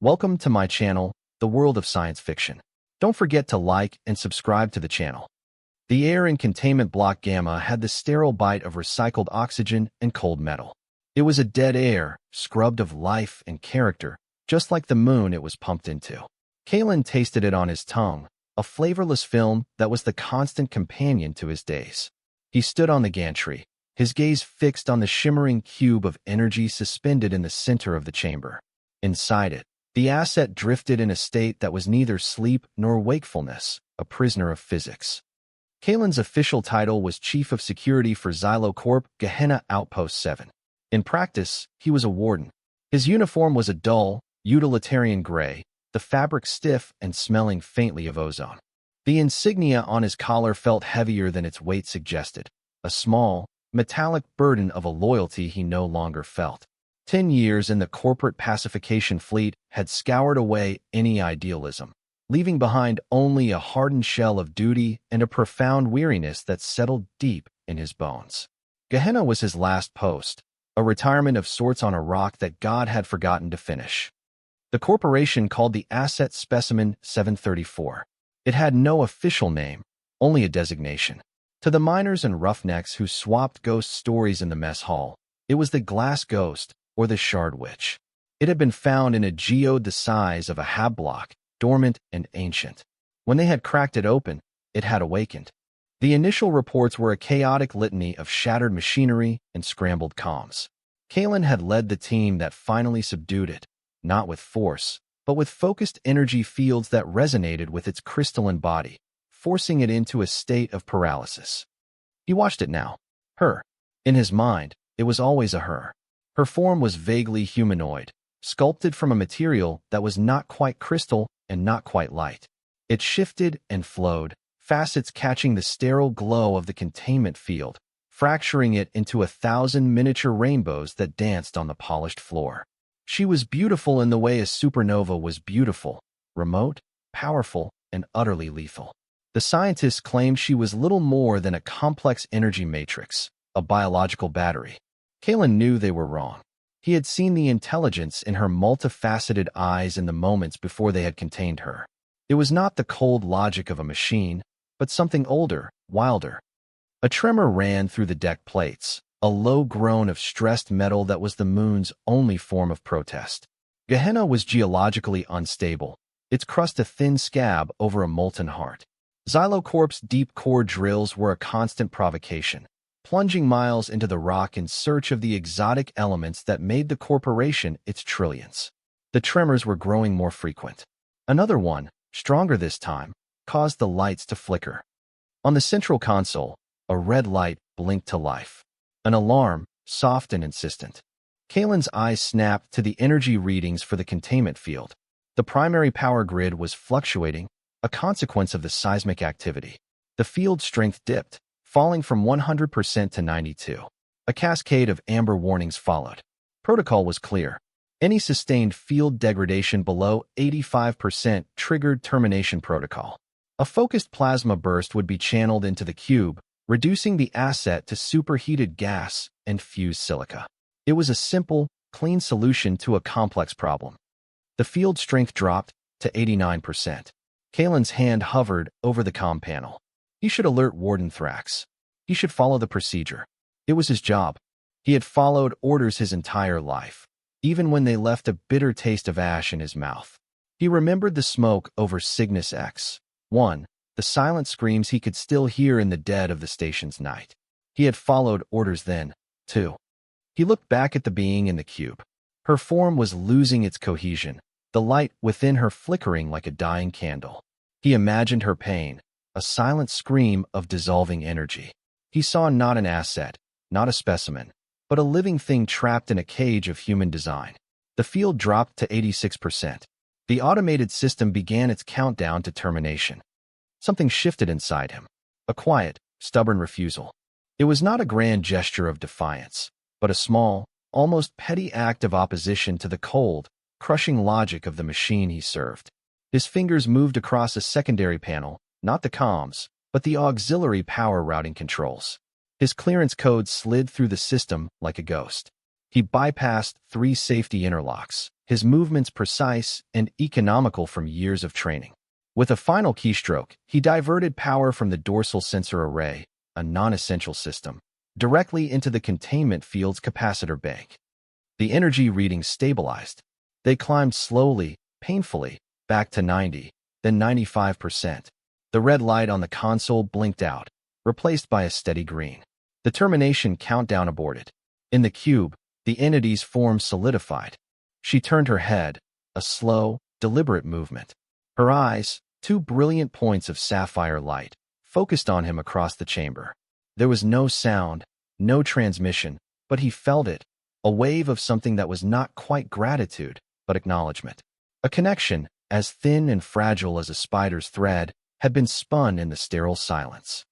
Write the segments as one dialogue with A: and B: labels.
A: Welcome to my channel, The World of Science Fiction. Don't forget to like and subscribe to the channel. The air in containment block Gamma had the sterile bite of recycled oxygen and cold metal. It was a dead air, scrubbed of life and character, just like the moon it was pumped into. Kalen tasted it on his tongue, a flavorless film that was the constant companion to his days. He stood on the gantry, his gaze fixed on the shimmering cube of energy suspended in the center of the chamber. Inside it, the asset drifted in a state that was neither sleep nor wakefulness, a prisoner of physics. Kalen's official title was Chief of Security for Xylocorp Gehenna Outpost 7. In practice, he was a warden. His uniform was a dull, utilitarian gray, the fabric stiff and smelling faintly of ozone. The insignia on his collar felt heavier than its weight suggested, a small, metallic burden of a loyalty he no longer felt. 10 years in the corporate pacification fleet had scoured away any idealism, leaving behind only a hardened shell of duty and a profound weariness that settled deep in his bones. Gehenna was his last post, a retirement of sorts on a rock that God had forgotten to finish. The corporation called the asset Specimen 734. It had no official name, only a designation. To the miners and roughnecks who swapped ghost stories in the mess hall, it was the Glass Ghost or the Shard Witch. It had been found in a geode the size of a hab block, dormant and ancient. When they had cracked it open, it had awakened. The initial reports were a chaotic litany of shattered machinery and scrambled comms. Kalen had led the team that finally subdued it, not with force, but with focused energy fields that resonated with its crystalline body, forcing it into a state of paralysis. He watched it now. Her. In his mind, it was always a her. Her form was vaguely humanoid, sculpted from a material that was not quite crystal and not quite light. It shifted and flowed, facets catching the sterile glow of the containment field, fracturing it into 1,000 miniature rainbows that danced on the polished floor. She was beautiful in the way a supernova was beautiful, remote, powerful, and utterly lethal. The scientists claimed she was little more than a complex energy matrix, a biological battery. Kalen knew they were wrong. He had seen the intelligence in her multifaceted eyes in the moments before they had contained her. It was not the cold logic of a machine, but something older, wilder. A tremor ran through the deck plates, a low groan of stressed metal that was the moon's only form of protest. Gehenna was geologically unstable, its crust a thin scab over a molten heart. Xylocorp's deep core drills were a constant provocation, plunging miles into the rock in search of the exotic elements that made the corporation its trillions. The tremors were growing more frequent. Another one, stronger this time, caused the lights to flicker. On the central console, a red light blinked to life. An alarm, soft and insistent. Kalen's eyes snapped to the energy readings for the containment field. The primary power grid was fluctuating, a consequence of the seismic activity. The field strength dipped, falling from 100% to 92%. A cascade of amber warnings followed. Protocol was clear. Any sustained field degradation below 85% triggered termination protocol. A focused plasma burst would be channeled into the cube, reducing the asset to superheated gas and fused silica. It was a simple, clean solution to a complex problem. The field strength dropped to 89%. Kalen's hand hovered over the comm panel. He should alert Warden Thrax. He should follow the procedure. It was his job. He had followed orders his entire life, even when they left a bitter taste of ash in his mouth. He remembered the smoke over Cygnus X-1, the silent screams he could still hear in the dead of the station's night. He had followed orders then, too. He looked back at the being in the cube. Her form was losing its cohesion, the light within her flickering like a dying candle. He imagined her pain, a silent scream of dissolving energy. He saw not an asset, not a specimen, but a living thing trapped in a cage of human design. The field dropped to 86%. The automated system began its countdown to termination. Something shifted inside him. A quiet, stubborn refusal. It was not a grand gesture of defiance, but a small, almost petty act of opposition to the cold, crushing logic of the machine he served. His fingers moved across a secondary panel, not the comms, but the auxiliary power routing controls. His clearance code slid through the system like a ghost. He bypassed 3 safety interlocks, his movements precise and economical from years of training. With a final keystroke, he diverted power from the dorsal sensor array, a non-essential system, directly into the containment field's capacitor bank. The energy readings stabilized. They climbed slowly, painfully, back to 90, then 95%. The red light on the console blinked out, replaced by a steady green. The termination countdown aborted. In the cube, the entity's form solidified. She turned her head, a slow, deliberate movement. Her eyes, 2 brilliant points of sapphire light, focused on him across the chamber. There was no sound, no transmission, but he felt it, a wave of something that was not quite gratitude, but acknowledgement. A connection, as thin and fragile as a spider's thread, had been spun in the sterile silence.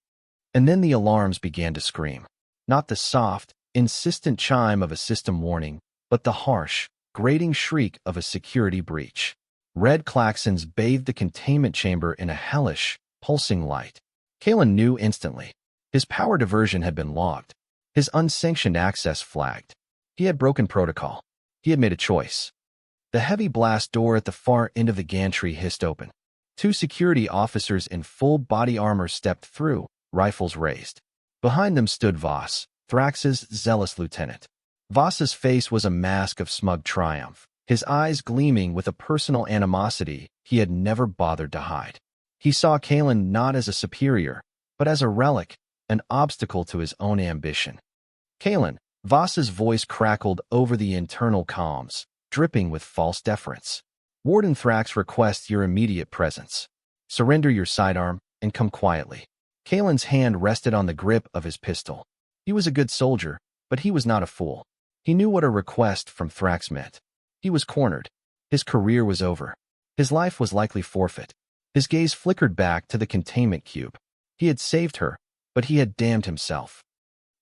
A: And then the alarms began to scream. Not the soft, insistent chime of a system warning, but the harsh, grating shriek of a security breach. Red claxons bathed the containment chamber in a hellish, pulsing light. Kalen knew instantly. His power diversion had been logged. His unsanctioned access flagged. He had broken protocol. He had made a choice. The heavy blast door at the far end of the gantry hissed open. 2 security officers in full body armor stepped through, rifles raised. Behind them stood Voss, Thrax's zealous lieutenant. Voss's face was a mask of smug triumph, his eyes gleaming with a personal animosity he had never bothered to hide. He saw Kalen not as a superior, but as a relic, an obstacle to his own ambition. Kalen, Voss's voice crackled over the internal comms, dripping with false deference. Warden Thrax requests your immediate presence. Surrender your sidearm and come quietly. Kalen's hand rested on the grip of his pistol. He was a good soldier, but he was not a fool. He knew what a request from Thrax meant. He was cornered. His career was over. His life was likely forfeit. His gaze flickered back to the containment cube. He had saved her, but he had damned himself.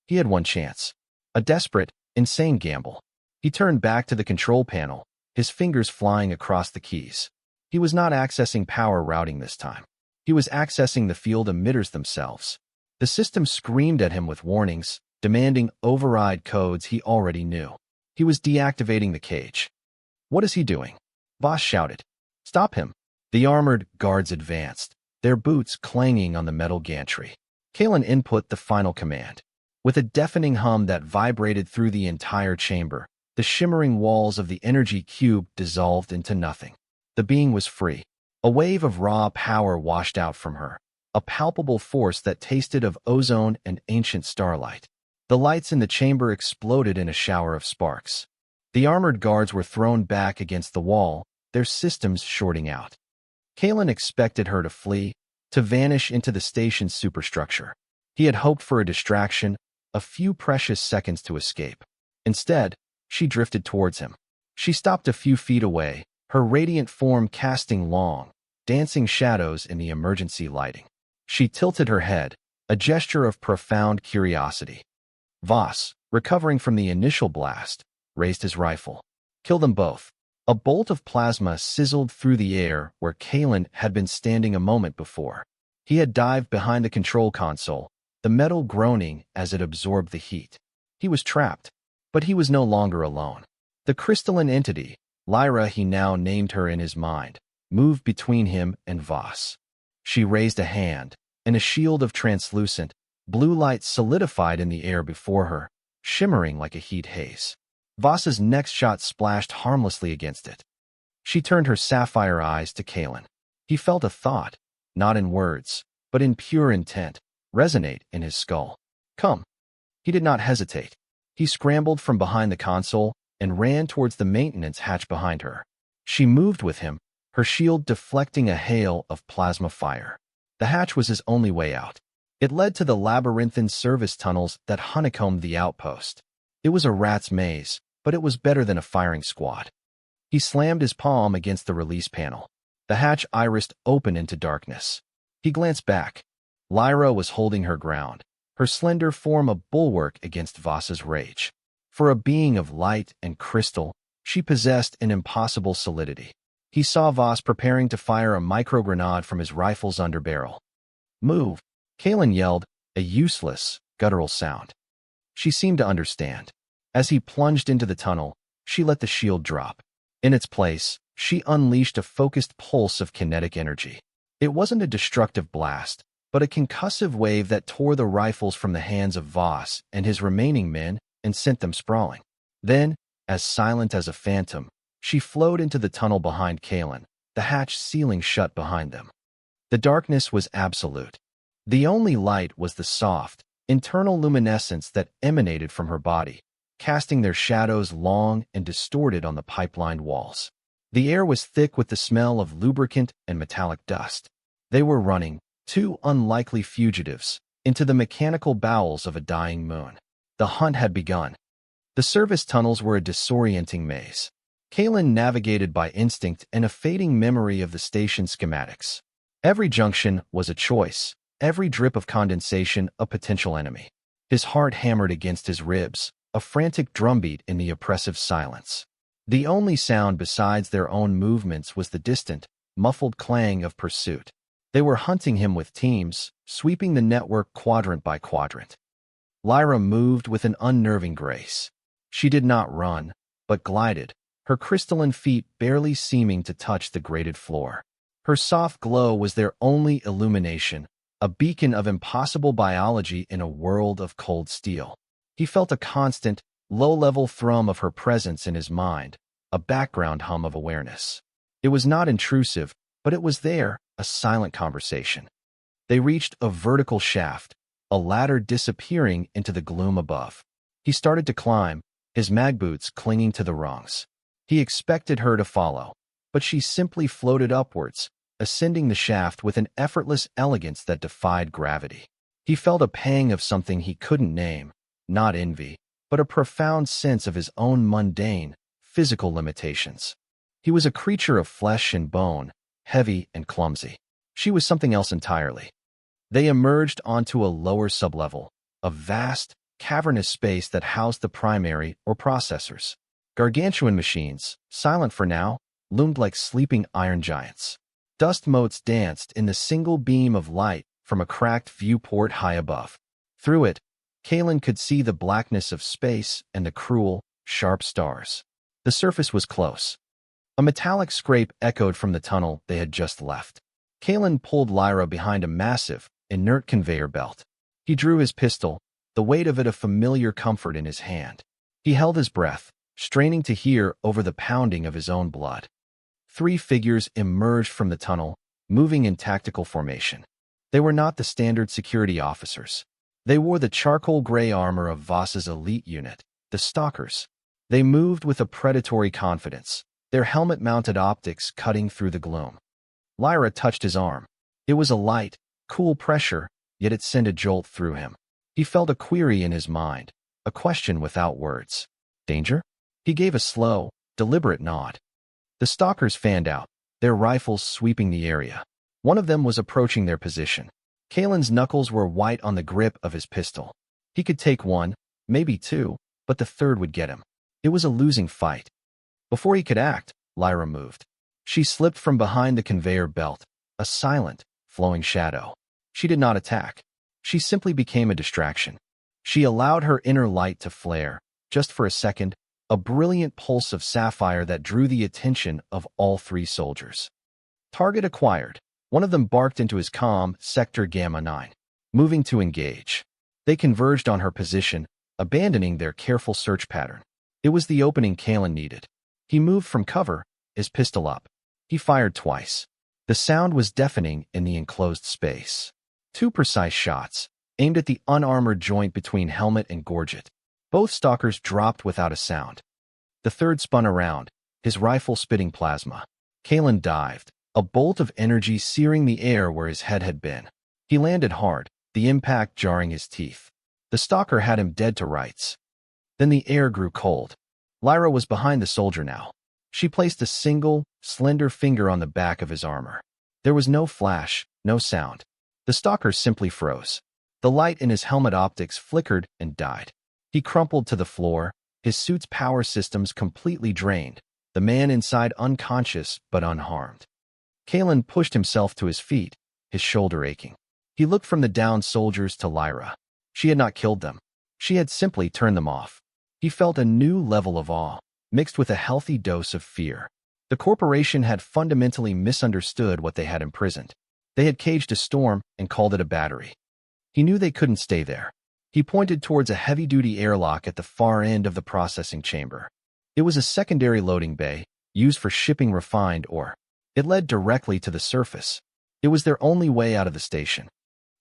A: He had one chance. A desperate, insane gamble. He turned back to the control panel, his fingers flying across the keys. He was not accessing power routing this time. He was accessing the field emitters themselves. The system screamed at him with warnings, demanding override codes he already knew. He was deactivating the cage. What is he doing? Voss shouted. Stop him. The armored guards advanced, their boots clanging on the metal gantry. Kalen input the final command. With a deafening hum that vibrated through the entire chamber, the shimmering walls of the energy cube dissolved into nothing. The being was free. A wave of raw power washed out from her, a palpable force that tasted of ozone and ancient starlight. The lights in the chamber exploded in a shower of sparks. The armored guards were thrown back against the wall, their systems shorting out. Kalen expected her to flee, to vanish into the station's superstructure. He had hoped for a distraction, a few precious seconds to escape. Instead, she drifted towards him. She stopped a few feet away, her radiant form casting long, dancing shadows in the emergency lighting. She tilted her head, a gesture of profound curiosity. Voss, recovering from the initial blast, raised his rifle. Kill them both. A bolt of plasma sizzled through the air where Kalen had been standing a moment before. He had dived behind the control console, the metal groaning as it absorbed the heat. He was trapped, but he was no longer alone. The crystalline entity, Lyra he now named her in his mind, moved between him and Voss. She raised a hand, and a shield of translucent, blue light solidified in the air before her, shimmering like a heat haze. Voss's next shot splashed harmlessly against it. She turned her sapphire eyes to Kalen. He felt a thought, not in words, but in pure intent, resonate in his skull. Come. He did not hesitate. He scrambled from behind the console and ran towards the maintenance hatch behind her. She moved with him, her shield deflecting a hail of plasma fire. The hatch was his only way out. It led to the labyrinthine service tunnels that honeycombed the outpost. It was a rat's maze, but it was better than a firing squad. He slammed his palm against the release panel. The hatch irised open into darkness. He glanced back. Lyra was holding her ground, her slender form a bulwark against Voss's rage. For a being of light and crystal, she possessed an impossible solidity. He saw Voss preparing to fire a microgrenade from his rifle's underbarrel. Move! Kalen yelled, a useless, guttural sound. She seemed to understand. As he plunged into the tunnel, she let the shield drop. In its place, she unleashed a focused pulse of kinetic energy. It wasn't a destructive blast, but a concussive wave that tore the rifles from the hands of Voss and his remaining men and sent them sprawling. Then, as silent as a phantom, she flowed into the tunnel behind Kalen, the hatch sealing shut behind them. The darkness was absolute. The only light was the soft, internal luminescence that emanated from her body, casting their shadows long and distorted on the pipelined walls. The air was thick with the smell of lubricant and metallic dust. They were running, two unlikely fugitives, into the mechanical bowels of a dying moon. The hunt had begun. The service tunnels were a disorienting maze. Kalen navigated by instinct and a fading memory of the station schematics. Every junction was a choice, every drip of condensation a potential enemy. His heart hammered against his ribs, a frantic drumbeat in the oppressive silence. The only sound besides their own movements was the distant, muffled clang of pursuit. They were hunting him with teams, sweeping the network quadrant by quadrant. Lyra moved with an unnerving grace. She did not run, but glided, her crystalline feet barely seeming to touch the grated floor. Her soft glow was their only illumination, a beacon of impossible biology in a world of cold steel. He felt a constant, low-level thrum of her presence in his mind, a background hum of awareness. It was not intrusive, but it was there, a silent conversation. They reached a vertical shaft, a ladder disappearing into the gloom above. He started to climb, his mag boots clinging to the rungs. He expected her to follow, but she simply floated upwards, ascending the shaft with an effortless elegance that defied gravity. He felt a pang of something he couldn't name, not envy, but a profound sense of his own mundane, physical limitations. He was a creature of flesh and bone, heavy and clumsy. She was something else entirely. They emerged onto a lower sublevel, a vast, cavernous space that housed the primary or processors. Gargantuan machines, silent for now, loomed like sleeping iron giants. Dust motes danced in the single beam of light from a cracked viewport high above. Through it, Kalen could see the blackness of space and the cruel, sharp stars. The surface was close. A metallic scrape echoed from the tunnel they had just left. Kalen pulled Lyra behind a massive, inert conveyor belt. He drew his pistol, the weight of it a familiar comfort in his hand. He held his breath, straining to hear over the pounding of his own blood. 3 figures emerged from the tunnel, moving in tactical formation. They were not the standard security officers. They wore the charcoal gray armor of Voss's elite unit, the Stalkers. They moved with a predatory confidence, their helmet-mounted optics cutting through the gloom. Lyra touched his arm. It was a light, cool pressure, yet it sent a jolt through him. He felt a query in his mind, a question without words. Danger? He gave a slow, deliberate nod. The Stalkers fanned out, their rifles sweeping the area. One of them was approaching their position. Kalen's knuckles were white on the grip of his pistol. He could take one, maybe 2, but the third would get him. It was a losing fight. Before he could act, Lyra moved. She slipped from behind the conveyor belt, a silent, flowing shadow. She did not attack. She simply became a distraction. She allowed her inner light to flare, just for a second, a brilliant pulse of sapphire that drew the attention of all 3 soldiers. Target acquired. One of them barked into his comm, Sector Gamma 9. Moving to engage. They converged on her position, abandoning their careful search pattern. It was the opening Kalen needed. He moved from cover, his pistol up. He fired twice. The sound was deafening in the enclosed space. 2 precise shots, aimed at the unarmored joint between helmet and gorget. Both Stalkers dropped without a sound. The third spun around, his rifle spitting plasma. Kalen dived, a bolt of energy searing the air where his head had been. He landed hard, the impact jarring his teeth. The Stalker had him dead to rights. Then the air grew cold. Lyra was behind the soldier now. She placed a single, slender finger on the back of his armor. There was no flash, no sound. The Stalker simply froze. The light in his helmet optics flickered and died. He crumpled to the floor, his suit's power systems completely drained, the man inside unconscious but unharmed. Kalen pushed himself to his feet, his shoulder aching. He looked from the downed soldiers to Lyra. She had not killed them. She had simply turned them off. He felt a new level of awe, mixed with a healthy dose of fear. The corporation had fundamentally misunderstood what they had imprisoned. They had caged a storm and called it a battery. He knew they couldn't stay there. He pointed towards a heavy-duty airlock at the far end of the processing chamber. It was a secondary loading bay, used for shipping refined ore. It led directly to the surface. It was their only way out of the station.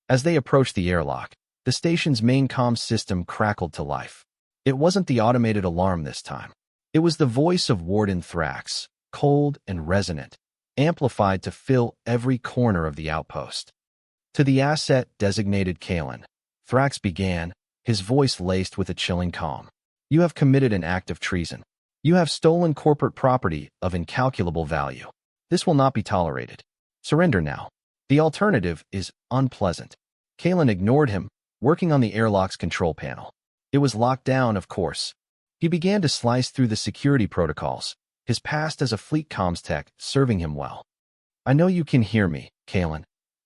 A: As they approached the airlock, the station's main comms system crackled to life. It wasn't the automated alarm this time. It was the voice of Warden Thrax, cold and resonant, amplified to fill every corner of the outpost. To the asset designated Kalen, Thrax began, his voice laced with a chilling calm. You have committed an act of treason. You have stolen corporate property of incalculable value. This will not be tolerated. Surrender now. The alternative is unpleasant. Kalen ignored him, working on the airlock's control panel. It was locked down, of course. He began to slice through the security protocols, his past as a fleet comms tech serving him well. I know you can hear me, Kalen,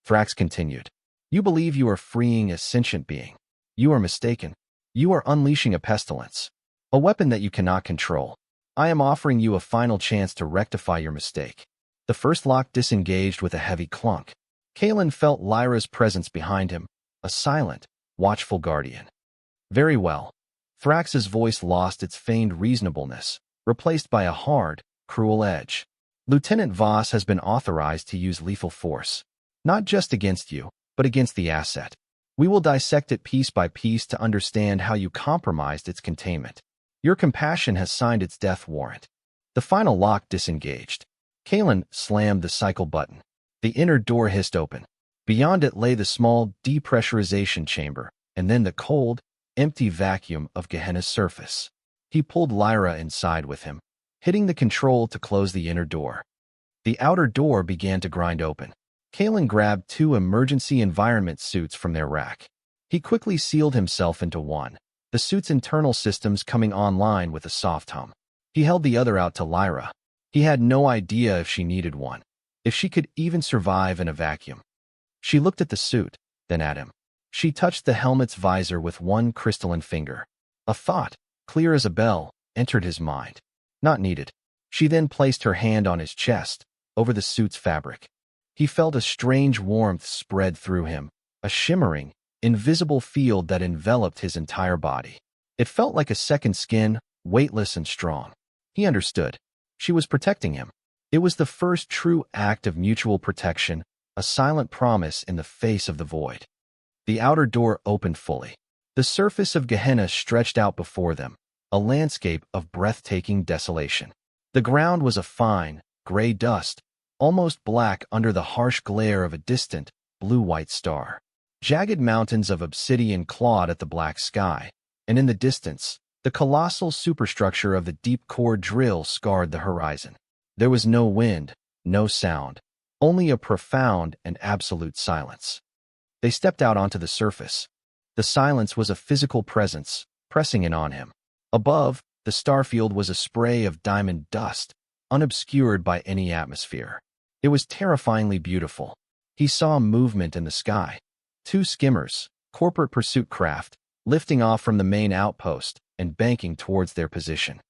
A: Thrax continued. You believe you are freeing a sentient being. You are mistaken. You are unleashing a pestilence, a weapon that you cannot control. I am offering you a final chance to rectify your mistake. The first lock disengaged with a heavy clunk. Kalen felt Lyra's presence behind him, a silent, watchful guardian. Very well. Thrax's voice lost its feigned reasonableness, replaced by a hard, cruel edge. Lieutenant Voss has been authorized to use lethal force. Not just against you, but against the asset. We will dissect it piece by piece to understand how you compromised its containment. Your compassion has signed its death warrant. The final lock disengaged. Kalen slammed the cycle button. The inner door hissed open. Beyond it lay the small depressurization chamber, and then the cold, empty vacuum of Gehenna's surface. He pulled Lyra inside with him, hitting the control to close the inner door. The outer door began to grind open. Kalen grabbed 2 emergency environment suits from their rack. He quickly sealed himself into one, the suit's internal systems coming online with a soft hum. He held the other out to Lyra. He had no idea if she needed one, if she could even survive in a vacuum. She looked at the suit, then at him. She touched the helmet's visor with one crystalline finger. A thought, clear as a bell, entered his mind. Not needed. She then placed her hand on his chest, over the suit's fabric. He felt a strange warmth spread through him, a shimmering, invisible field that enveloped his entire body. It felt like a second skin, weightless and strong. He understood. She was protecting him. It was the first true act of mutual protection, a silent promise in the face of the void. The outer door opened fully. The surface of Gehenna stretched out before them, a landscape of breathtaking desolation. The ground was a fine, gray dust, almost black under the harsh glare of a distant, blue-white star. Jagged mountains of obsidian clawed at the black sky, and in the distance, the colossal superstructure of the deep core drill scarred the horizon. There was no wind, no sound, only a profound and absolute silence. They stepped out onto the surface. The silence was a physical presence, pressing in on him. Above, the starfield was a spray of diamond dust, unobscured by any atmosphere. It was terrifyingly beautiful. He saw movement in the sky. 2 skimmers, corporate pursuit craft, lifting off from the main outpost and banking towards their position.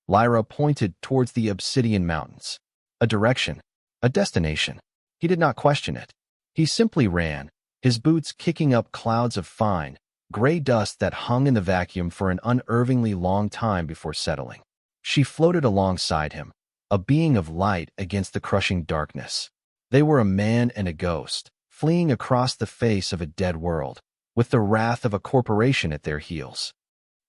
A: Lyra pointed towards the Obsidian Mountains. A direction, a destination. He did not question it. He simply ran, his boots kicking up clouds of fine, gray dust that hung in the vacuum for an unervingly long time before settling. She floated alongside him, a being of light against the crushing darkness. They were a man and a ghost, fleeing across the face of a dead world, with the wrath of a corporation at their heels.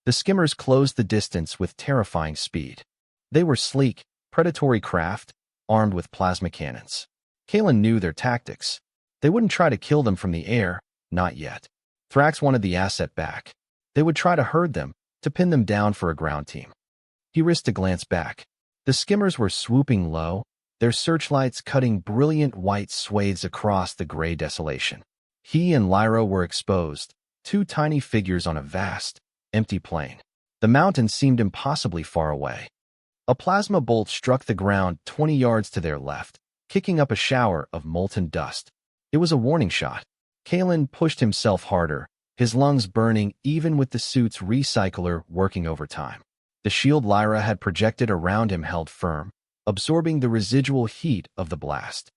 A: The skimmers closed the distance with terrifying speed. They were sleek, predatory craft, armed with plasma cannons. Kalen knew their tactics. They wouldn't try to kill them from the air, not yet. Thrax wanted the asset back. They would try to herd them, to pin them down for a ground team. He risked a glance back. The skimmers were swooping low, their searchlights cutting brilliant white swathes across the gray desolation. He and Lyra were exposed, 2 tiny figures on a vast, empty plain. The mountains seemed impossibly far away. A plasma bolt struck the ground 20 yards to their left, kicking up a shower of molten dust. It was a warning shot. Kalen pushed himself harder, his lungs burning even with the suit's recycler working overtime. The shield Lyra had projected around him held firm, absorbing the residual heat of the blast.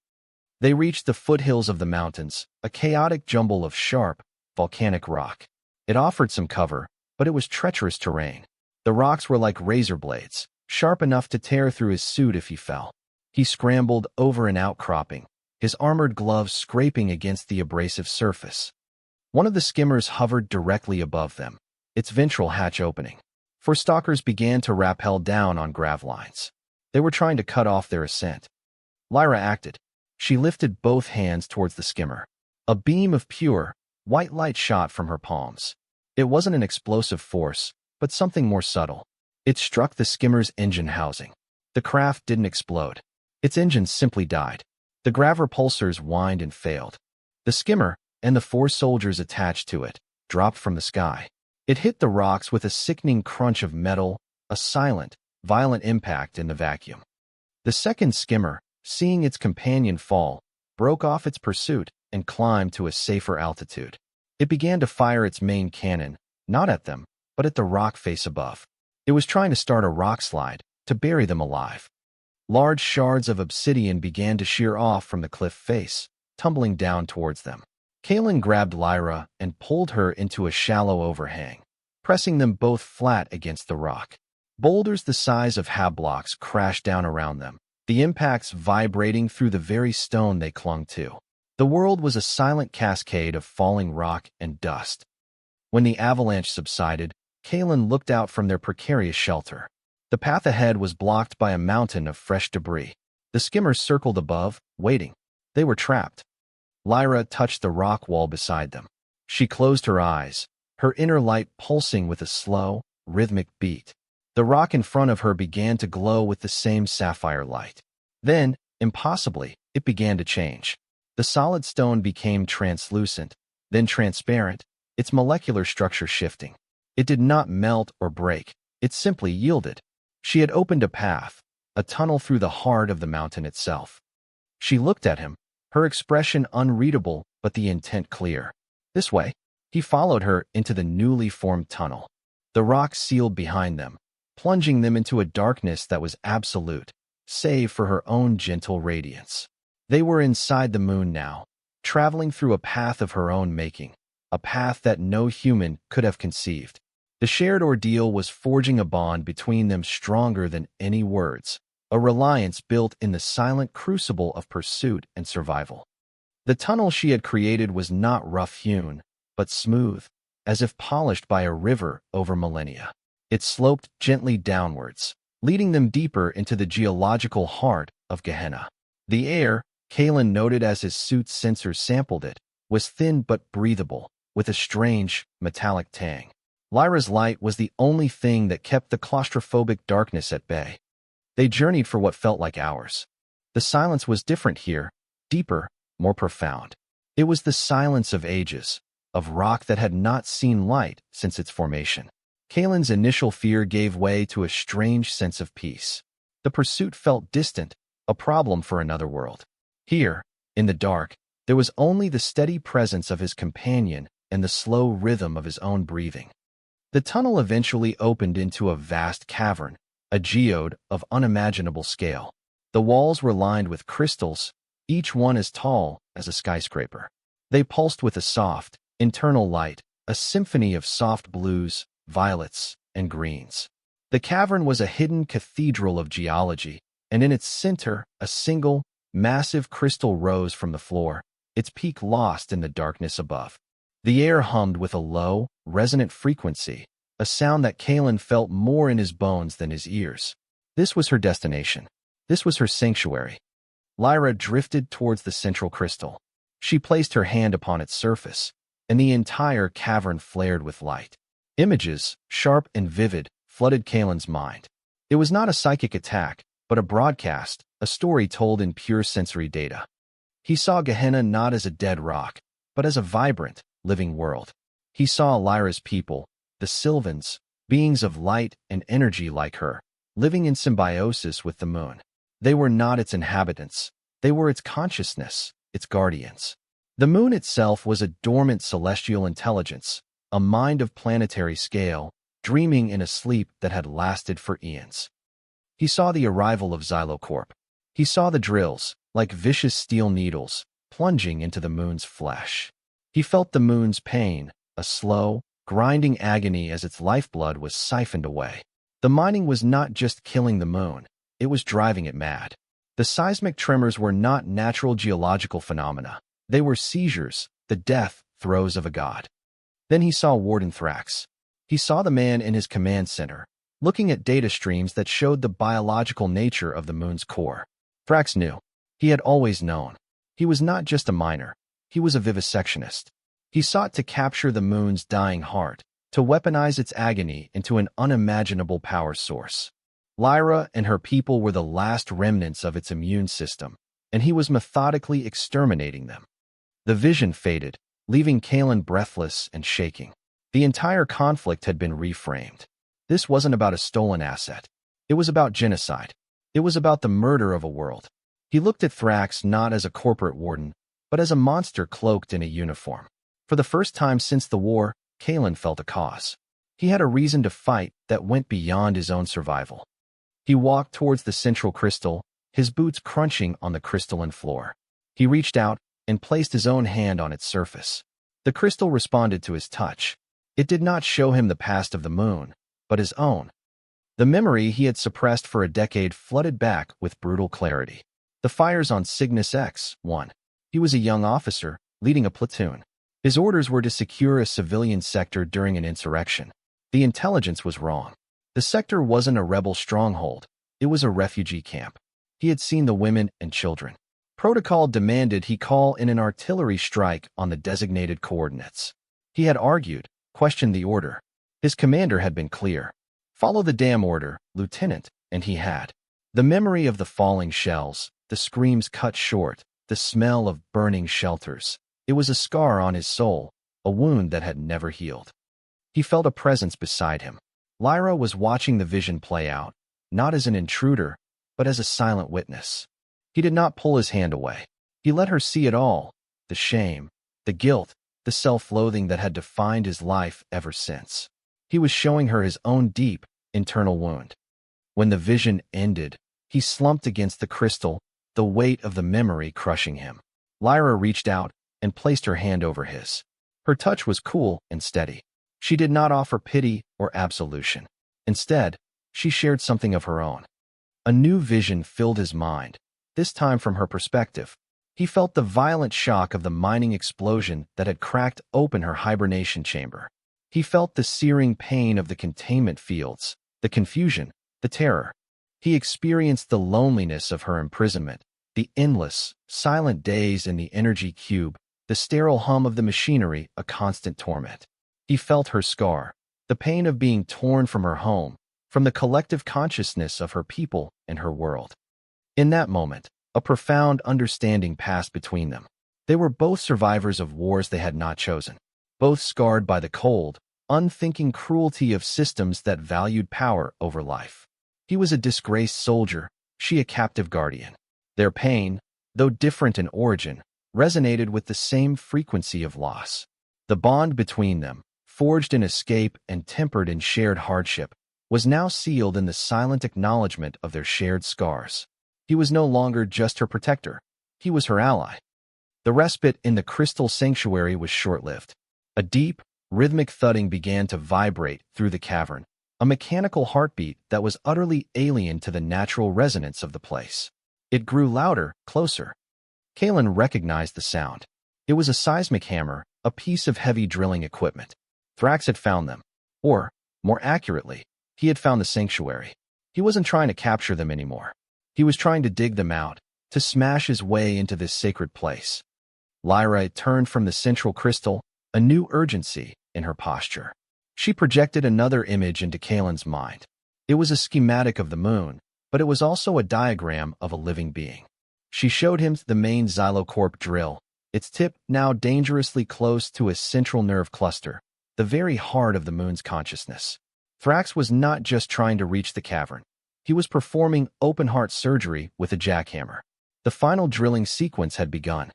A: They reached the foothills of the mountains, a chaotic jumble of sharp, volcanic rock. It offered some cover, but it was treacherous terrain. The rocks were like razor blades, sharp enough to tear through his suit if he fell. He scrambled over an outcropping, his armored gloves scraping against the abrasive surface. One of the skimmers hovered directly above them, its ventral hatch opening. Four stalkers began to rappel down on grav lines. They were trying to cut off their ascent. Lyra acted. She lifted both hands towards the skimmer. A beam of pure, white light shot from her palms. It wasn't an explosive force, but something more subtle. It struck the skimmer's engine housing. The craft didn't explode. Its engine simply died. The grav repulsors whined and failed. The skimmer, and the 4 soldiers attached to it, dropped from the sky. It hit the rocks with a sickening crunch of metal, a silent, violent impact in the vacuum. The second skimmer, seeing its companion fall, broke off its pursuit and climbed to a safer altitude. It began to fire its main cannon, not at them, but at the rock face above. It was trying to start a rock slide, to bury them alive. Large shards of obsidian began to shear off from the cliff face, tumbling down towards them. Kalen grabbed Lyra and pulled her into a shallow overhang, pressing them both flat against the rock. Boulders the size of blocks crashed down around them, the impacts vibrating through the very stone they clung to. The world was a silent cascade of falling rock and dust. When the avalanche subsided, Kalen looked out from their precarious shelter. The path ahead was blocked by a mountain of fresh debris. The skimmers circled above, waiting. They were trapped. Lyra touched the rock wall beside them. She closed her eyes, her inner light pulsing with a slow, rhythmic beat. The rock in front of her began to glow with the same sapphire light. Then, impossibly, it began to change. The solid stone became translucent, then transparent, its molecular structure shifting. It did not melt or break. It simply yielded. She had opened a path, a tunnel through the heart of the mountain itself. She looked at him, her expression unreadable but the intent clear. This way. He followed her into the newly formed tunnel. The rock sealed behind them, plunging them into a darkness that was absolute, save for her own gentle radiance. They were inside the moon now, traveling through a path of her own making, a path that no human could have conceived. The shared ordeal was forging a bond between them stronger than any words, a reliance built in the silent crucible of pursuit and survival. The tunnel she had created was not rough-hewn, but smooth, as if polished by a river over millennia. It sloped gently downwards, leading them deeper into the geological heart of Gehenna. The air, Kalen noted as his suit's sensors sampled it, was thin but breathable, with a strange, metallic tang. Lyra's light was the only thing that kept the claustrophobic darkness at bay. They journeyed for what felt like hours. The silence was different here, deeper, more profound. It was the silence of ages, of rock that had not seen light since its formation. Kalen's initial fear gave way to a strange sense of peace. The pursuit felt distant, a problem for another world. Here, in the dark, there was only the steady presence of his companion and the slow rhythm of his own breathing. The tunnel eventually opened into a vast cavern, a geode of unimaginable scale. The walls were lined with crystals, each one as tall as a skyscraper. They pulsed with a soft, internal light, a symphony of soft blues, violets, and greens. The cavern was a hidden cathedral of geology, and in its center, a single, massive crystal rose from the floor, its peak lost in the darkness above. The air hummed with a low, resonant frequency, a sound that Kalen felt more in his bones than his ears. This was her destination. This was her sanctuary. Lyra drifted towards the central crystal. She placed her hand upon its surface, and the entire cavern flared with light. Images, sharp and vivid, flooded Kalen's mind. It was not a psychic attack, but a broadcast, a story told in pure sensory data. He saw Gehenna not as a dead rock, but as a vibrant, living world. He saw Lyra's people, the Sylvans, beings of light and energy like her, living in symbiosis with the moon. They were not its inhabitants. They were its consciousness, its guardians. The moon itself was a dormant celestial intelligence, a mind of planetary scale, dreaming in a sleep that had lasted for eons. He saw the arrival of Xylocorp. He saw the drills, like vicious steel needles, plunging into the moon's flesh. He felt the moon's pain, a slow, grinding agony as its lifeblood was siphoned away. The mining was not just killing the moon, it was driving it mad. The seismic tremors were not natural geological phenomena. They were seizures, the death throes of a god. Then he saw Warden Thrax. He saw the man in his command center, looking at data streams that showed the biological nature of the moon's core. Thrax knew. He had always known. He was not just a miner. He was a vivisectionist. He sought to capture the moon's dying heart, to weaponize its agony into an unimaginable power source. Lyra and her people were the last remnants of its immune system, and he was methodically exterminating them. The vision faded, leaving Kalen breathless and shaking. The entire conflict had been reframed. This wasn't about a stolen asset. It was about genocide. It was about the murder of a world. He looked at Thrax not as a corporate warden, but as a monster cloaked in a uniform. For the first time since the war, Kalen felt a cause. He had a reason to fight that went beyond his own survival. He walked towards the central crystal, his boots crunching on the crystalline floor. He reached out and placed his own hand on its surface. The crystal responded to his touch. It did not show him the past of the moon, but his own. The memory he had suppressed for a decade flooded back with brutal clarity. The fires on Cygnus X-1. He was a young officer, leading a platoon. His orders were to secure a civilian sector during an insurrection. The intelligence was wrong. The sector wasn't a rebel stronghold. It was a refugee camp. He had seen the women and children. Protocol demanded he call in an artillery strike on the designated coordinates. He had argued, questioned the order. His commander had been clear. Follow the damn order, Lieutenant, and he had. The memory of the falling shells, the screams cut short, the smell of burning shelters. It was a scar on his soul, a wound that had never healed. He felt a presence beside him. Lyra was watching the vision play out, not as an intruder, but as a silent witness. He did not pull his hand away. He let her see it all, the shame, the guilt, the self-loathing that had defined his life ever since. He was showing her his own deep, internal wound. When the vision ended, he slumped against the crystal, the weight of the memory crushing him. Lyra reached out and placed her hand over his. Her touch was cool and steady. She did not offer pity or absolution. Instead, she shared something of her own. A new vision filled his mind, this time from her perspective. He felt the violent shock of the mining explosion that had cracked open her hibernation chamber. He felt the searing pain of the containment fields, the confusion, the terror. He experienced the loneliness of her imprisonment, the endless, silent days in the energy cube, the sterile hum of the machinery, a constant torment. He felt her scar, the pain of being torn from her home, from the collective consciousness of her people and her world. In that moment, a profound understanding passed between them. They were both survivors of wars they had not chosen, both scarred by the cold, unthinking cruelty of systems that valued power over life. He was a disgraced soldier, she a captive guardian. Their pain, though different in origin, resonated with the same frequency of loss. The bond between them, forged in escape and tempered in shared hardship, was now sealed in the silent acknowledgement of their shared scars. He was no longer just her protector. He was her ally. The respite in the crystal sanctuary was short-lived. A deep, rhythmic thudding began to vibrate through the cavern, a mechanical heartbeat that was utterly alien to the natural resonance of the place. It grew louder, closer. Kalen recognized the sound. It was a seismic hammer, a piece of heavy drilling equipment. Thrax had found them. Or, more accurately, he had found the sanctuary. He wasn't trying to capture them anymore. He was trying to dig them out, to smash his way into this sacred place. Lyra turned from the central crystal, a new urgency in her posture. She projected another image into Kalen's mind. It was a schematic of the moon, but it was also a diagram of a living being. She showed him the main Xylocorp drill, its tip now dangerously close to a central nerve cluster, the very heart of the moon's consciousness. Thrax was not just trying to reach the cavern. He was performing open-heart surgery with a jackhammer. The final drilling sequence had begun.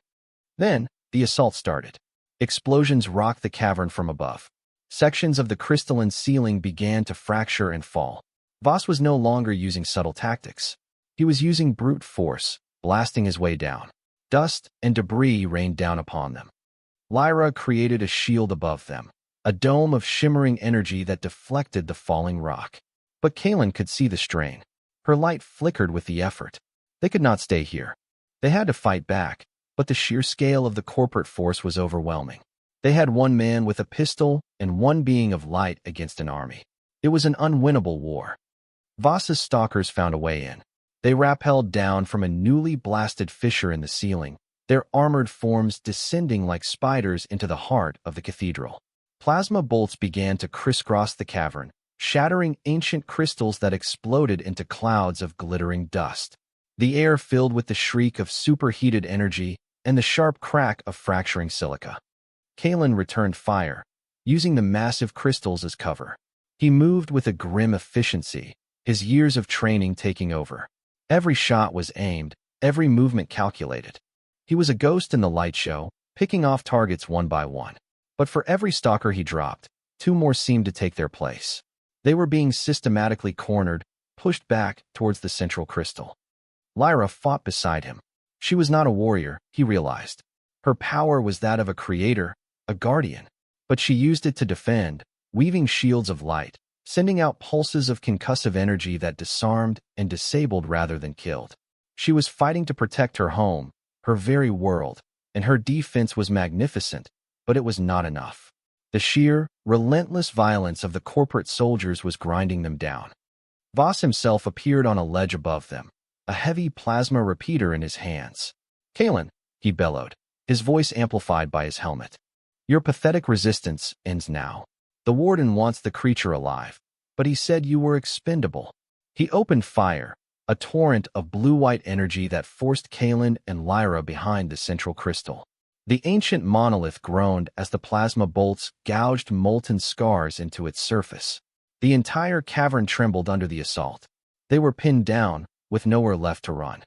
A: Then, the assault started. Explosions rocked the cavern from above. Sections of the crystalline ceiling began to fracture and fall. Voss was no longer using subtle tactics. He was using brute force, blasting his way down. Dust and debris rained down upon them. Lyra created a shield above them, a dome of shimmering energy that deflected the falling rock. But Kaelin could see the strain. Her light flickered with the effort. They could not stay here. They had to fight back, but the sheer scale of the corporate force was overwhelming. They had one man with a pistol and one being of light against an army. It was an unwinnable war. Voss's stalkers found a way in. They rappelled down from a newly blasted fissure in the ceiling, their armored forms descending like spiders into the heart of the cathedral. Plasma bolts began to crisscross the cavern, shattering ancient crystals that exploded into clouds of glittering dust. The air filled with the shriek of superheated energy and the sharp crack of fracturing silica. Kaelin returned fire, using the massive crystals as cover. He moved with a grim efficiency, his years of training taking over. Every shot was aimed, every movement calculated. He was a ghost in the light show, picking off targets one by one. But for every stalker he dropped, two more seemed to take their place. They were being systematically cornered, pushed back towards the central crystal. Lyra fought beside him. She was not a warrior, he realized. Her power was that of a creator, a guardian. But she used it to defend, weaving shields of light, sending out pulses of concussive energy that disarmed and disabled rather than killed. She was fighting to protect her home, her very world, and her defense was magnificent, but it was not enough. The sheer, relentless violence of the corporate soldiers was grinding them down. Voss himself appeared on a ledge above them, a heavy plasma repeater in his hands. "Kaelin," he bellowed, his voice amplified by his helmet. "Your pathetic resistance ends now. The warden wants the creature alive, but he said you were expendable." He opened fire, a torrent of blue-white energy that forced Kaelin and Lyra behind the central crystal. The ancient monolith groaned as the plasma bolts gouged molten scars into its surface. The entire cavern trembled under the assault. They were pinned down, with nowhere left to run.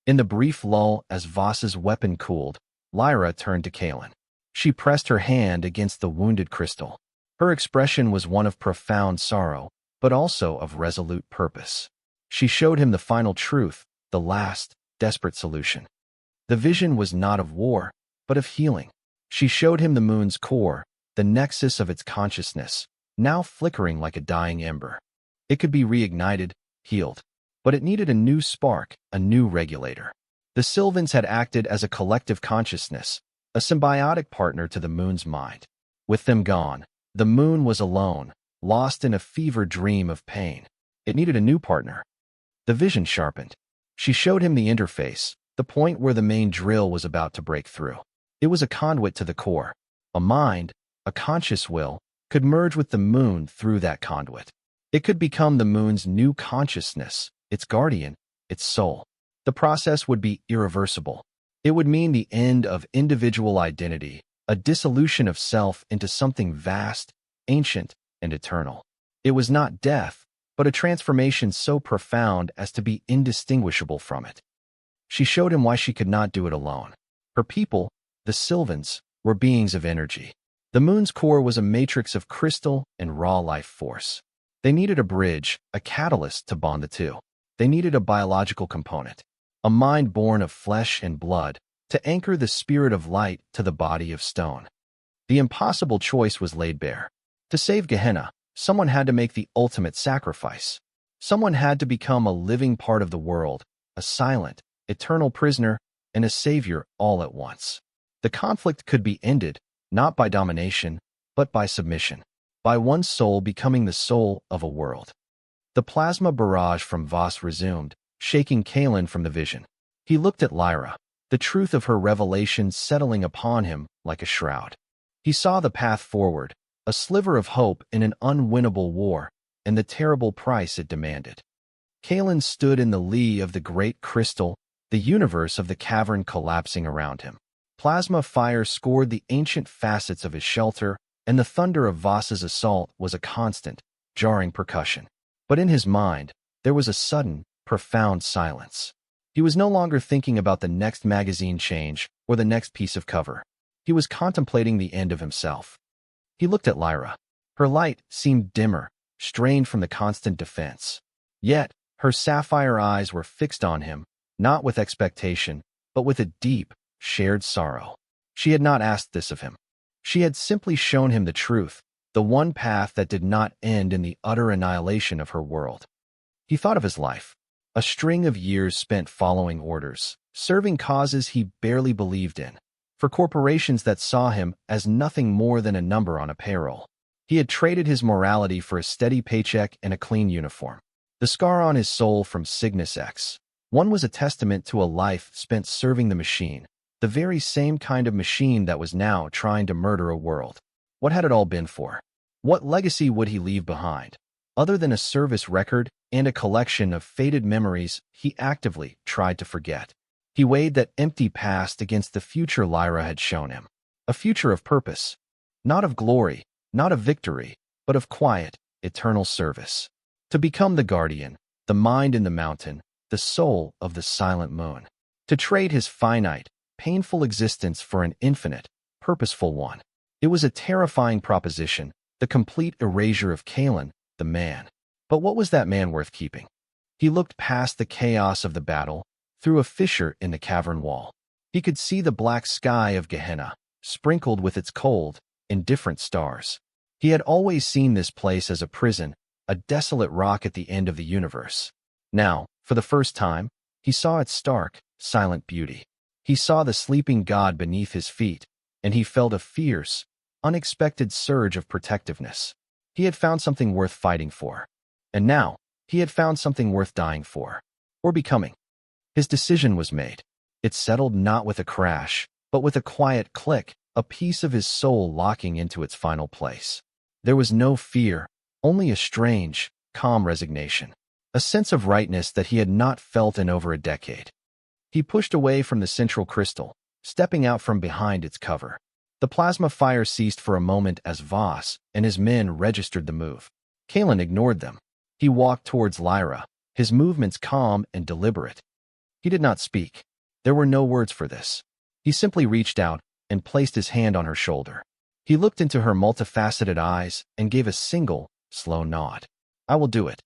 A: In the brief lull as Voss's weapon cooled, Lyra turned to Kaelin. She pressed her hand against the wounded crystal. Her expression was one of profound sorrow, but also of resolute purpose. She showed him the final truth, the last, desperate solution. The vision was not of war, but of healing. She showed him the moon's core, the nexus of its consciousness, now flickering like a dying ember. It could be reignited, healed. But it needed a new spark, a new regulator. The Sylvans had acted as a collective consciousness, a symbiotic partner to the moon's mind. With them gone, the moon was alone, lost in a fever dream of pain. It needed a new partner. The vision sharpened. She showed him the interface, the point where the main drill was about to break through. It was a conduit to the core. A mind, a conscious will, could merge with the moon through that conduit. It could become the moon's new consciousness, its guardian, its soul. The process would be irreversible. It would mean the end of individual identity, a dissolution of self into something vast, ancient, and eternal. It was not death, but a transformation so profound as to be indistinguishable from it. She showed him why she could not do it alone. Her people, the Sylvans, were beings of energy. The moon's core was a matrix of crystal and raw life force. They needed a bridge, a catalyst to bond the two. They needed a biological component, a mind born of flesh and blood, to anchor the spirit of light to the body of stone. The impossible choice was laid bare. To save Gehenna, someone had to make the ultimate sacrifice. Someone had to become a living part of the world, a silent, eternal prisoner, and a savior all at once. The conflict could be ended, not by domination, but by submission, by one soul becoming the soul of a world. The plasma barrage from Voss resumed, shaking Kaelin from the vision. He looked at Lyra, the truth of her revelation settling upon him like a shroud. He saw the path forward, a sliver of hope in an unwinnable war, and the terrible price it demanded. Kaelin stood in the lee of the great crystal, the universe of the cavern collapsing around him. Plasma fire scored the ancient facets of his shelter, and the thunder of Voss's assault was a constant, jarring percussion. But in his mind, there was a sudden, profound silence. He was no longer thinking about the next magazine change or the next piece of cover. He was contemplating the end of himself. He looked at Lyra. Her light seemed dimmer, strained from the constant defense. Yet, her sapphire eyes were fixed on him, not with expectation, but with a deep, shared sorrow. She had not asked this of him. She had simply shown him the truth, the one path that did not end in the utter annihilation of her world. He thought of his life, a string of years spent following orders, serving causes he barely believed in, for corporations that saw him as nothing more than a number on a payroll. He had traded his morality for a steady paycheck and a clean uniform. The scar on his soul from Cygnus X. One was a testament to a life spent serving the machine, the very same kind of machine that was now trying to murder a world. What had it all been for? What legacy would he leave behind? Other than a service record and a collection of faded memories he actively tried to forget. He weighed that empty past against the future Lyra had shown him. A future of purpose. Not of glory, not of victory, but of quiet, eternal service. To become the guardian, the mind in the mountain, the soul of the silent moon. To trade his finite, painful existence for an infinite, purposeful one. It was a terrifying proposition, the complete erasure of Kalen, the man. But what was that man worth keeping? He looked past the chaos of the battle, through a fissure in the cavern wall. He could see the black sky of Gehenna, sprinkled with its cold, indifferent stars. He had always seen this place as a prison, a desolate rock at the end of the universe. Now, for the first time, he saw its stark, silent beauty. He saw the sleeping god beneath his feet, and he felt a fierce, unexpected surge of protectiveness. He had found something worth fighting for. And now, he had found something worth dying for. Or becoming. His decision was made. It settled not with a crash, but with a quiet click, a piece of his soul locking into its final place. There was no fear, only a strange, calm resignation. A sense of rightness that he had not felt in over a decade. He pushed away from the central crystal, stepping out from behind its cover. The plasma fire ceased for a moment as Voss and his men registered the move. Kalen ignored them. He walked towards Lyra, his movements calm and deliberate. He did not speak. There were no words for this. He simply reached out and placed his hand on her shoulder. He looked into her multifaceted eyes and gave a single, slow nod. I will do it.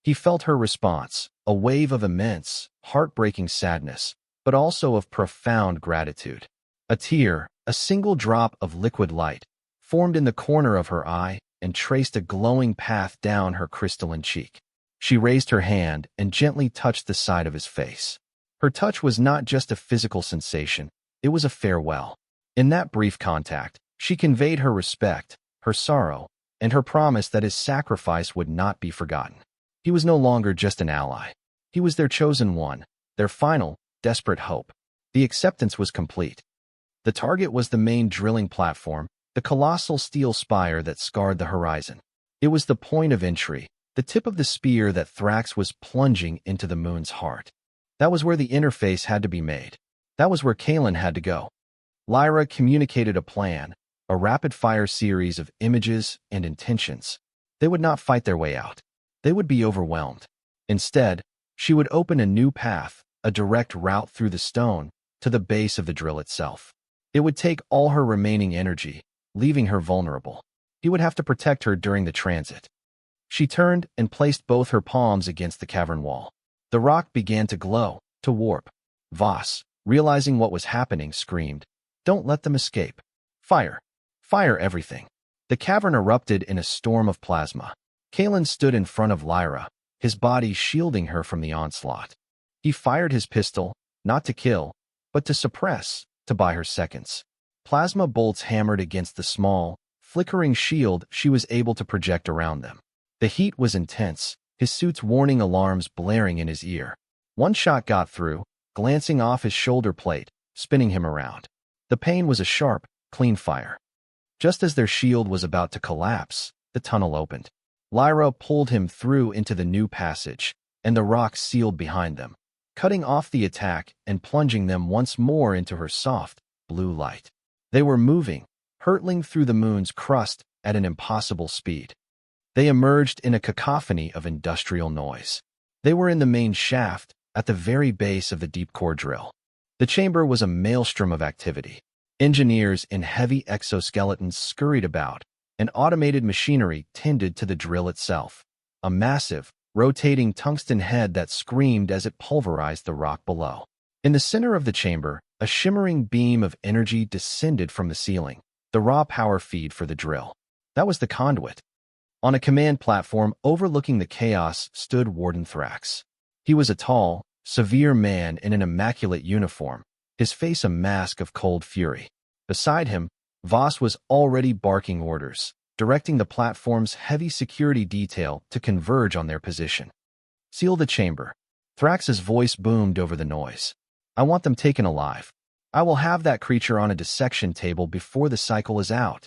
A: He felt her response, a wave of immense, heartbreaking sadness, but also of profound gratitude. A tear, a single drop of liquid light, formed in the corner of her eye and traced a glowing path down her crystalline cheek. She raised her hand and gently touched the side of his face. Her touch was not just a physical sensation, it was a farewell. In that brief contact, she conveyed her respect, her sorrow, and her promise that his sacrifice would not be forgotten. He was no longer just an ally. He was their chosen one, their final, desperate hope. The acceptance was complete. The target was the main drilling platform, the colossal steel spire that scarred the horizon. It was the point of entry, the tip of the spear that Thrax was plunging into the moon's heart. That was where the interface had to be made. That was where Kalen had to go. Lyra communicated a plan, a rapid-fire series of images and intentions. They would not fight their way out. They would be overwhelmed. Instead, she would open a new path, a direct route through the stone, to the base of the drill itself. It would take all her remaining energy, leaving her vulnerable. He would have to protect her during the transit. She turned and placed both her palms against the cavern wall. The rock began to glow, to warp. Voss, realizing what was happening, screamed, "Don't let them escape. Fire! Fire everything!" The cavern erupted in a storm of plasma. Kalen stood in front of Lyra, his body shielding her from the onslaught. He fired his pistol, not to kill, but to suppress, to buy her seconds. Plasma bolts hammered against the small, flickering shield she was able to project around them. The heat was intense, his suit's warning alarms blaring in his ear. One shot got through, glancing off his shoulder plate, spinning him around. The pain was a sharp, clean fire. Just as their shield was about to collapse, the tunnel opened. Lyra pulled him through into the new passage, and the rock sealed behind them, cutting off the attack and plunging them once more into her soft, blue light. They were moving, hurtling through the moon's crust at an impossible speed. They emerged in a cacophony of industrial noise. They were in the main shaft, at the very base of the deep core drill. The chamber was a maelstrom of activity. Engineers in heavy exoskeletons scurried about, An automated machinery tended to the drill itself, a massive, rotating tungsten head that screamed as it pulverized the rock below. In the center of the chamber, a shimmering beam of energy descended from the ceiling, the raw power feed for the drill. That was the conduit. On a command platform overlooking the chaos stood Warden Thrax. He was a tall, severe man in an immaculate uniform, his face a mask of cold fury. Beside him, Voss was already barking orders, directing the platform's heavy security detail to converge on their position. Seal the chamber. Thrax's voice boomed over the noise. I want them taken alive. I will have that creature on a dissection table before the cycle is out.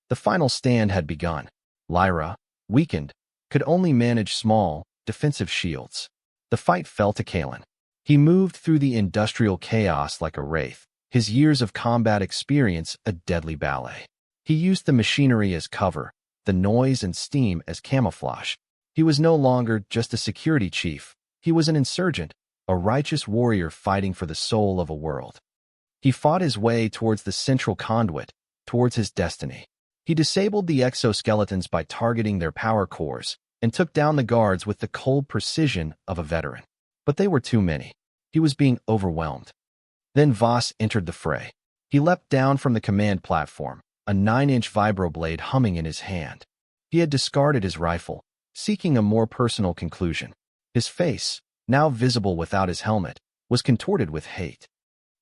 A: The final stand had begun. Lyra, weakened, could only manage small, defensive shields. The fight fell to Kalen. He moved through the industrial chaos like a wraith, his years of combat experience a deadly ballet. He used the machinery as cover, the noise and steam as camouflage. He was no longer just a security chief. He was an insurgent, a righteous warrior fighting for the soul of a world. He fought his way towards the central conduit, towards his destiny. He disabled the exoskeletons by targeting their power cores and took down the guards with the cold precision of a veteran. But they were too many. He was being overwhelmed. Then Voss entered the fray. He leapt down from the command platform, a 9-inch vibroblade humming in his hand. He had discarded his rifle, seeking a more personal conclusion. His face, now visible without his helmet, was contorted with hate.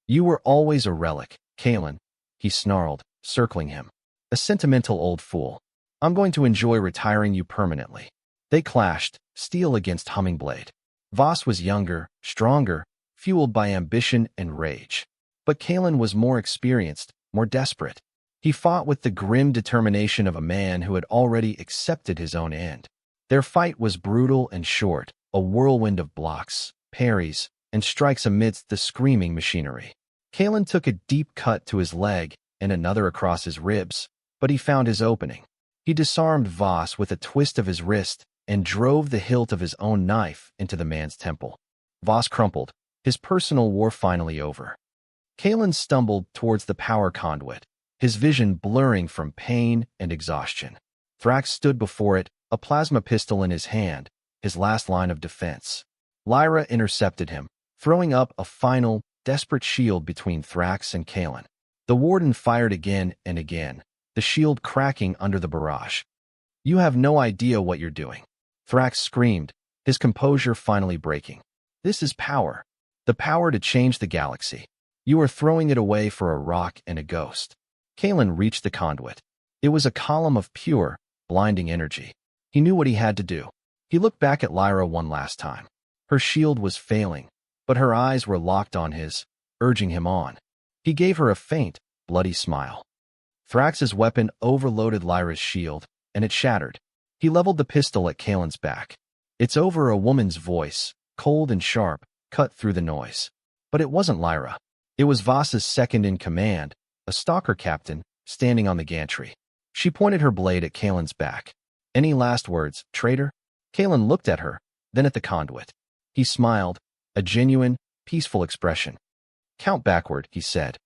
A: You were always a relic, Kalen, he snarled, circling him. A sentimental old fool. I'm going to enjoy retiring you permanently. They clashed, steel against humming-blade. Voss was younger, stronger, fueled by ambition and rage. But Kalen was more experienced, more desperate. He fought with the grim determination of a man who had already accepted his own end. Their fight was brutal and short, a whirlwind of blocks, parries, and strikes amidst the screaming machinery. Kalen took a deep cut to his leg and another across his ribs, but he found his opening. He disarmed Voss with a twist of his wrist and drove the hilt of his own knife into the man's temple. Voss crumpled, his personal war finally over. Kalen stumbled towards the power conduit, his vision blurring from pain and exhaustion. Thrax stood before it, a plasma pistol in his hand, his last line of defense. Lyra intercepted him, throwing up a final, desperate shield between Thrax and Kalen. The warden fired again and again, the shield cracking under the barrage. You have no idea what you're doing. Thrax screamed, his composure finally breaking. This is power. The power to change the galaxy. You are throwing it away for a rock and a ghost. Kalen reached the conduit. It was a column of pure, blinding energy. He knew what he had to do. He looked back at Lyra one last time. Her shield was failing, but her eyes were locked on his, urging him on. He gave her a faint, bloody smile. Thrax's weapon overloaded Lyra's shield, and it shattered. He leveled the pistol at Kalen's back. It's over. A woman's voice, cold and sharp, cut through the noise. But it wasn't Lyra. It was Voss's second-in-command, a stalker captain, standing on the gantry. She pointed her blade at Kalen's back. Any last words, traitor? Kalen looked at her, then at the conduit. He smiled, a genuine, peaceful expression. Count backward, he said.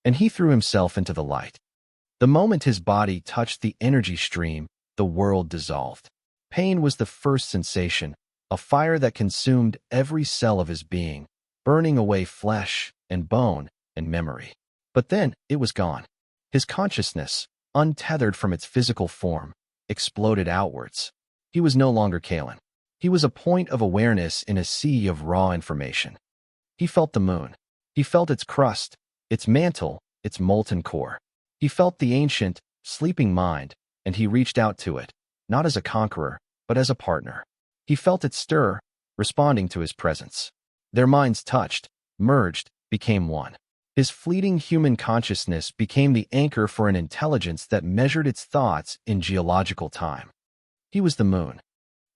A: And he threw himself into the light. The moment his body touched the energy stream, the world dissolved. Pain was the first sensation, a fire that consumed every cell of his being, burning away flesh and bone and memory. But then it was gone. His consciousness, untethered from its physical form, exploded outwards. He was no longer Kalen. He was a point of awareness in a sea of raw information. He felt the moon. He felt its crust, its mantle, its molten core. He felt the ancient, sleeping mind, and he reached out to it, not as a conqueror, but as a partner. He felt it stir, responding to his presence. Their minds touched, merged, became one. His fleeting human consciousness became the anchor for an intelligence that measured its thoughts in geological time. He was the moon.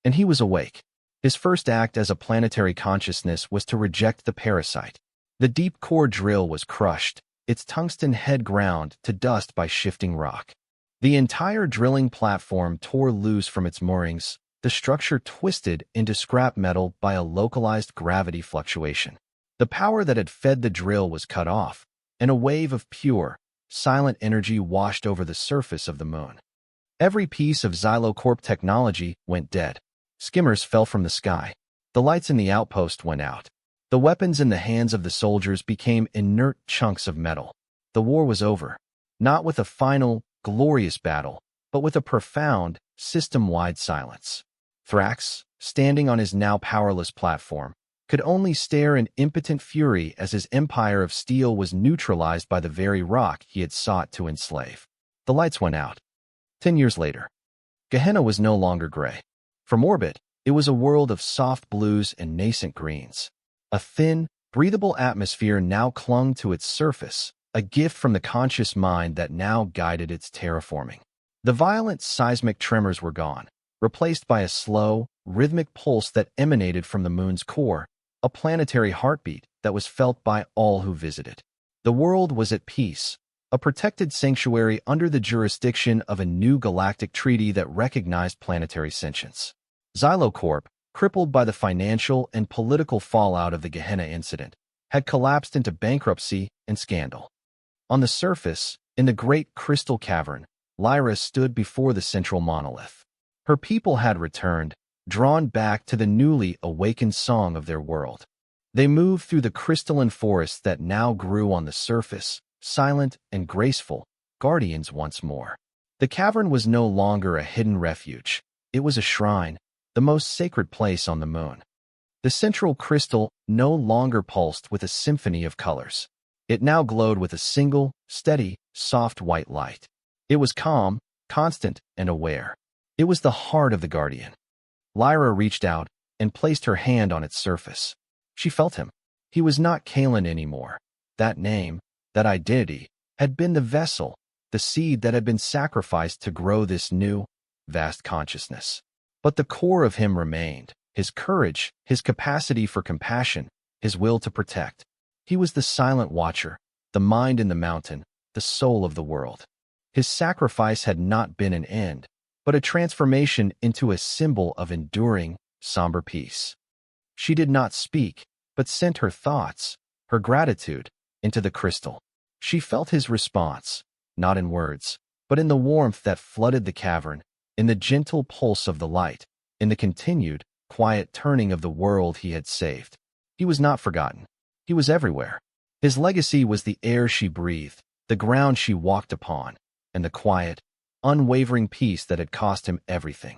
A: And he was awake. His first act as a planetary consciousness was to reject the parasite. The deep core drill was crushed, its tungsten head ground to dust by shifting rock. The entire drilling platform tore loose from its moorings, the structure twisted into scrap metal by a localized gravity fluctuation. The power that had fed the drill was cut off, and a wave of pure, silent energy washed over the surface of the moon. Every piece of Xylocorp technology went dead. Skimmers fell from the sky. The lights in the outpost went out. The weapons in the hands of the soldiers became inert chunks of metal. The war was over, not with a final, glorious battle, but with a profound, system-wide silence. Thrax, standing on his now powerless platform, could only stare in impotent fury as his empire of steel was neutralized by the very rock he had sought to enslave. The lights went out. 10 years later, Gehenna was no longer gray. From orbit, it was a world of soft blues and nascent greens. A thin, breathable atmosphere now clung to its surface, a gift from the conscious mind that now guided its terraforming. The violent seismic tremors were gone, replaced by a slow, rhythmic pulse that emanated from the moon's core, a planetary heartbeat that was felt by all who visited. The world was at peace, a protected sanctuary under the jurisdiction of a new galactic treaty that recognized planetary sentience. Xylocorp, crippled by the financial and political fallout of the Gehenna incident, had collapsed into bankruptcy and scandal. On the surface, in the great crystal cavern, Lyra stood before the central monolith. Her people had returned, drawn back to the newly awakened song of their world. They moved through the crystalline forests that now grew on the surface, silent and graceful, guardians once more. The cavern was no longer a hidden refuge. It was a shrine, the most sacred place on the moon. The central crystal no longer pulsed with a symphony of colors. It now glowed with a single, steady, soft white light. It was calm, constant, and aware. It was the heart of the Guardian. Lyra reached out and placed her hand on its surface. She felt him. He was not Kalen anymore. That name, that identity, had been the vessel, the seed that had been sacrificed to grow this new, vast consciousness. But the core of him remained, his courage, his capacity for compassion, his will to protect. He was the silent watcher, the mind in the mountain, the soul of the world. His sacrifice had not been an end, but a transformation into a symbol of enduring, somber peace. She did not speak, but sent her thoughts, her gratitude, into the crystal. She felt his response, not in words, but in the warmth that flooded the cavern, in the gentle pulse of the light, in the continued, quiet turning of the world he had saved. He was not forgotten. He was everywhere. His legacy was the air she breathed, the ground she walked upon, and the quiet, unwavering peace that had cost him everything.